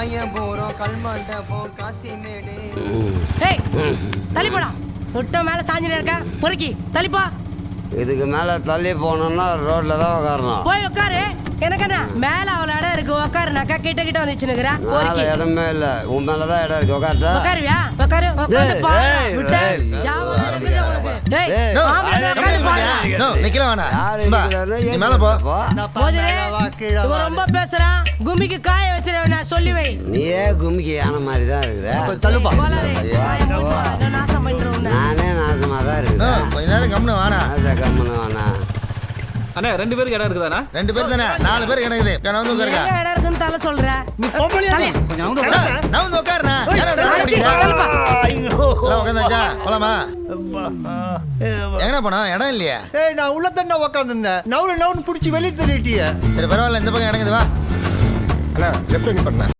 போறோம் கல்மாண்டபம் காசிமேடு. ஏய் தள்ளி போடா. முட்டை மேல சாஞ்சினே இருக்க பொறுக்கி தள்ளிப்போ. இதுக்கு மேல தள்ளி போனோம்னா ரோட்ல தான் உட்காரணும். போய் உட்காரு. எனக்கு என்ன மேல அவ்வளோ இடம் இருக்கு உட்காருனாக்கா கிட்ட கிட்ட வந்துச்சுனுக்குறா. மேல இடமே இல்ல, உன் மேலதான் இடம் இருக்கு. உட்காருட்டா உட்காருவியா? உட்காரு. உட்காந்து பாரு. விட்டு ஜாவா இருக்குது உனக்கு. டேய் ஆம்பளை உட்காந்து பாரு. நோ நிக்கல வேணா. நீ மேல போ. போதுரே இவன் ரொம்ப பேசுறான். கும்மிக்கு காய வச்சிருவேன் நான் சொல்லி வை. நீயே கும்மிக்கு யானை மாதிரி தான் இருக்கிற. தள்ளுப்பா. என்ன நாசம் பண்றோம். நானே நாசமா தான் இருக்கிறேன். கொஞ்ச நேரம் கம்முனு வாடா. அத கம்முனு வாடா. அண்ணா 2 பேருக்கு இடம் இருக்குதாண்ணா? 2 பேர் தானே, 4 பேர் கிடக்குது. நான் வந்து உட்காருங்க. எங்க இடம் இருக்குன்னு தலை சொல்ற. நீ பொம்பளையா? நான் வந்து உட்காருண்ணா. எல்லாம் உட்காந்தாச்சா? போலாமா? எங்கடா போனோம்? இடம் இல்லையா? ஏய் நான் உள்ள தண்டா உட்காந்துருந்தேன். நவுன்னு புடிச்சு வெளியே தள்ளிட்டிய. சரி பரவாயில்ல, இந்த பக்கம் இடங்குது வா. அண்ணா லெஃப்ட் பண்ண